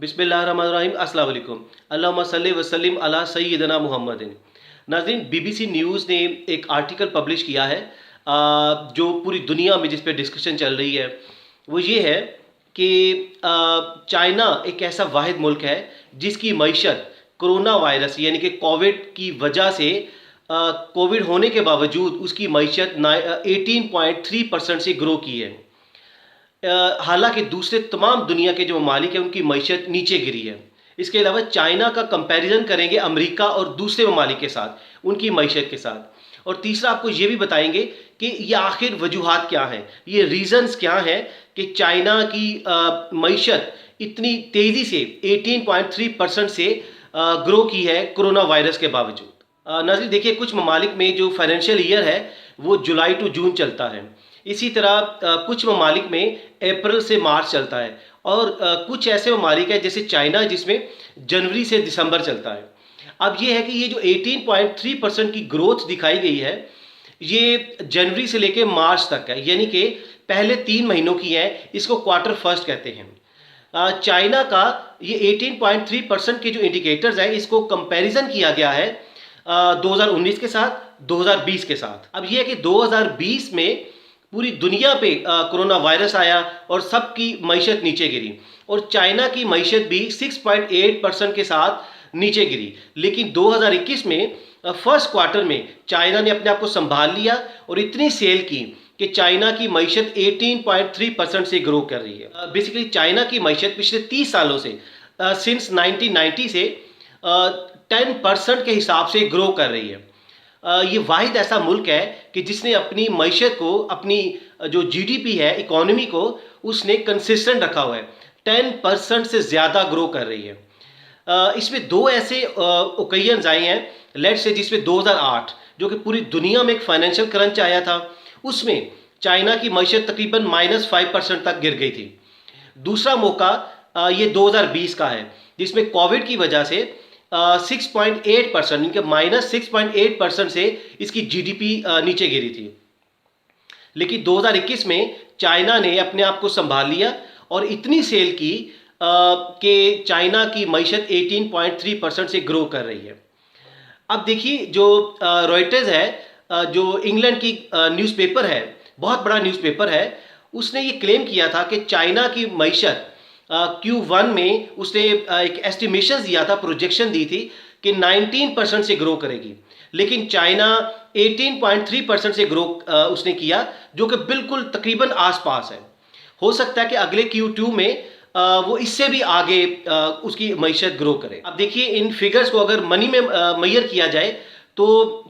बिस्मिल्लाहिर्रहमानिर्रहीम अस्सलाम वालेकुम। अल्लाहुम्मा सल्लि व सल्लिम अला सय्यिदना मुहम्मदिन। नाज़रीन, बीबीसी न्यूज़ ने एक आर्टिकल पब्लिश किया है जो पूरी दुनिया में जिस पे डिस्कशन चल रही है वो ये है कि चाइना एक ऐसा वाहिद मुल्क है जिसकी मईशत कोरोना वायरस यानी कि कोविड की वजह से कोविड होने के बावजूद उसकी मईशत 18.3% से ग्रो की है। हालांकि दूसरे तमाम दुनिया के जो ममालिक हैं उनकी मईशत नीचे गिरी है। इसके अलावा चाइना का कंपैरिजन करेंगे अमेरिका और दूसरे ममालिक के साथ, उनकी मईशत के साथ। और तीसरा आपको ये भी बताएंगे कि ये आखिर वजूहात क्या हैं, ये रीजंस क्या हैं कि चाइना की मईशत इतनी तेज़ी से 18.3% से ग्रो की है कोरोना वायरस के बावजूद। नाज़रीन देखिए, कुछ ममालिक में जो फाइनेंशियल ईयर है वो जुलाई टू जून चलता है। इसी तरह कुछ ममालिक में अप्रैल से मार्च चलता है और कुछ ऐसे ममालिक हैं जैसे चाइना जिसमें जनवरी से दिसंबर चलता है। अब ये है कि ये जो 18.3% की ग्रोथ दिखाई गई है ये जनवरी से लेकर मार्च तक है, यानी कि पहले 3 महीनों की है। इसको क्वार्टर फर्स्ट कहते हैं। चाइना का ये 18.3% के जो इंडिकेटर्स हैं इसको कंपैरिजन किया गया है 2019 के साथ, 2020 के साथ। अब ये है कि 2020 में पूरी दुनिया पे कोरोना वायरस आया और सबकी मईशत नीचे गिरी और चाइना की मईशत भी 6.8% के साथ नीचे गिरी। लेकिन 2021 में फर्स्ट क्वार्टर में चाइना ने अपने आप को संभाल लिया और इतनी सेल की कि चाइना की मईशत 18.3% से ग्रो कर रही है। बेसिकली चाइना की मईशत पिछले 30 सालों से सिंस 1990 से 10% के हिसाब से ग्रो कर रही है। ये वाहिद ऐसा मुल्क है कि जिसने अपनी मईशत को, अपनी जो जीडीपी है, इकोनॉमी को उसने कंसिस्टेंट रखा हुआ है। 10% से ज़्यादा ग्रो कर रही है। इसमें दो ऐसे ओकेजन्स आए हैं, लेट्स से जिसमें 2008 जो कि पूरी दुनिया में एक फाइनेंशियल क्रंच आया था, उसमें चाइना की मईशत तकरीबन -5% तक गिर गई थी। दूसरा मौका ये 2020 का है जिसमें कोविड की वजह से 6.8%, इनके -6.8% से इसकी जीडीपी नीचे गिरी थी। लेकिन 2021 में चाइना ने अपने आप को संभाल लिया और इतनी सेल की कि चाइना की मईशत 18.3% से ग्रो कर रही है। अब देखिए, जो रॉयटर्स है, जो इंग्लैंड की न्यूज़पेपर है, बहुत बड़ा न्यूज़पेपर है, उसने ये क्लेम किया था कि चाइना की मईशत Q1 में उसने एक एस्टिमेशन दिया था, प्रोजेक्शन दी थी कि 19% से ग्रो करेगी, लेकिन चाइना 18.3% से ग्रो उसने किया, जो कि बिल्कुल तकरीबन आसपास है। हो सकता है कि अगले Q2 में वो इससे भी आगे उसकी मईशत ग्रो करे। अब देखिए, इन फिगर्स को अगर मनी में मेजर किया जाए तो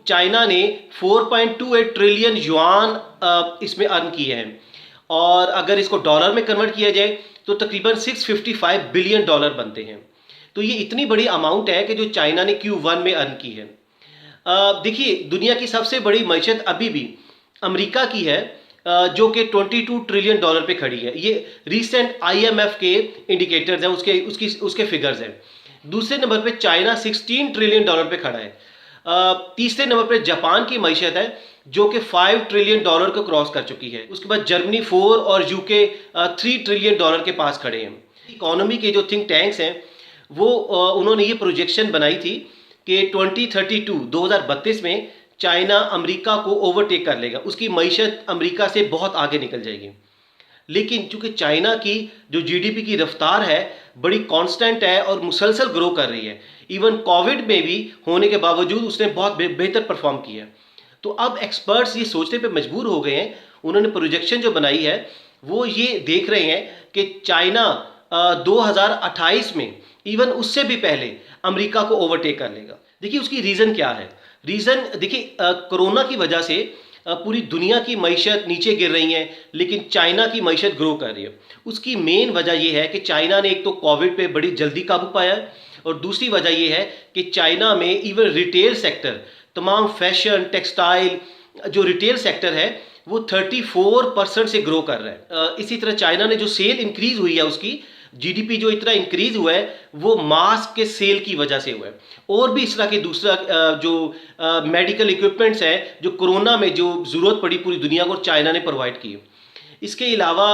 चाइना ने 4.28 ट्रिलियन युआन इसमें अर्न किए हैं और अगर इसको डॉलर में कन्वर्ट किया जाए तो तकरीबन 655 बिलियन डॉलर बनते हैं। तो ये इतनी बड़ी अमाउंट है कि जो चाइना ने Q1 में अर्न की है। देखिए, दुनिया की सबसे बड़ी मईशत अभी भी अमेरिका की है जो कि 22 ट्रिलियन डॉलर पे खड़ी है। ये रिसेंट IMF के इंडिकेटर्स हैं, उसके फिगर्स हैं। दूसरे नंबर पे चाइना 16 ट्रिलियन डॉलर पे खड़ा है। तीसरे नंबर पे जापान की मईशत है जो कि 5 ट्रिलियन डॉलर को क्रॉस कर चुकी है। उसके बाद जर्मनी 4 और यूके 3 ट्रिलियन डॉलर के पास खड़े हैं। इकोनॉमी के जो थिंक टैंक्स हैं वो उन्होंने ये प्रोजेक्शन बनाई थी कि 2032 में चाइना अमेरिका को ओवरटेक कर लेगा, उसकी मईशत अमेरिका से बहुत आगे निकल जाएगी। लेकिन चूंकि चाइना की जो जीडीपी की रफ्तार है बड़ी कांस्टेंट है और मुसलसल ग्रो कर रही है, इवन कोविड में भी होने के बावजूद उसने बहुत बेहतर परफॉर्म किया। तो अब एक्सपर्ट्स ये सोचने पे मजबूर हो गए हैं, उन्होंने प्रोजेक्शन जो बनाई है वो ये देख रहे हैं कि चाइना 2028 में इवन उससे भी पहले अमेरिका को ओवरटेक कर लेगा। देखिए, उसकी रीज़न क्या है। रीज़न देखिए, कोरोना की वजह से पूरी दुनिया की मईशत नीचे गिर रही है लेकिन चाइना की मईशत ग्रो कर रही है। उसकी मेन वजह यह है कि चाइना ने एक तो कोविड पे बड़ी जल्दी काबू पाया है और दूसरी वजह यह है कि चाइना में इवन रिटेल सेक्टर, तमाम फैशन, टेक्सटाइल जो रिटेल सेक्टर है वो 34% से ग्रो कर रहा है। इसी तरह चाइना ने जो सेल इंक्रीज हुई है, उसकी जीडीपी जो इतना इंक्रीज हुआ है वो मास्क के सेल की वजह से हुआ है। और भी इस तरह के दूसरा जो मेडिकल इक्विपमेंट्स हैं जो कोरोना में जो ज़रूरत पड़ी पूरी दुनिया को, चाइना ने प्रोवाइड की। इसके अलावा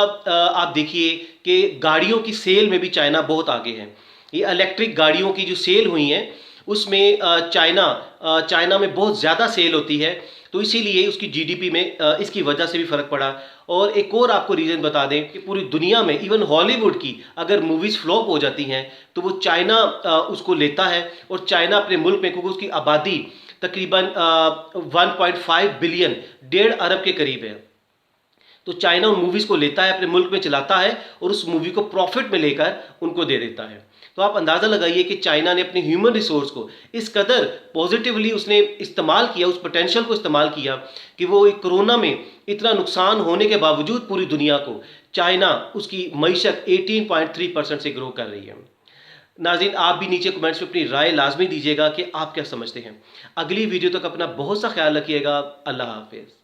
आप देखिए कि गाड़ियों की सेल में भी चाइना बहुत आगे है। ये इलेक्ट्रिक गाड़ियों की जो सेल हुई हैं उसमें चाइना में बहुत ज़्यादा सेल होती है, तो इसीलिए उसकी जीडीपी में इसकी वजह से भी फ़र्क पड़ा। और एक और आपको रीज़न बता दें कि पूरी दुनिया में इवन हॉलीवुड की अगर मूवीज़ फ्लॉप हो जाती हैं तो वो चाइना उसको लेता है, और चाइना अपने मुल्क में, क्योंकि उसकी आबादी तकरीबन 1.5 बिलियन, 1.5 अरब के करीब है, तो चाइना उन मूवीज़ को लेता है, अपने मुल्क में चलाता है और उस मूवी को प्रॉफिट में लेकर उनको दे देता है। तो आप अंदाज़ा लगाइए कि चाइना ने अपने ह्यूमन रिसोर्स को इस कदर पॉजिटिवली उसने इस्तेमाल किया, उस पोटेंशियल को इस्तेमाल किया कि वो एक कोरोना में इतना नुकसान होने के बावजूद पूरी दुनिया को चाइना उसकी मईशत 18.3% से ग्रो कर रही है। नाज़रीन, आप भी नीचे कमेंट्स में अपनी राय लाजमी दीजिएगा कि आप क्या समझते हैं। अगली वीडियो तक अपना बहुत सा ख्याल रखिएगा। अल्लाह हाफिज़।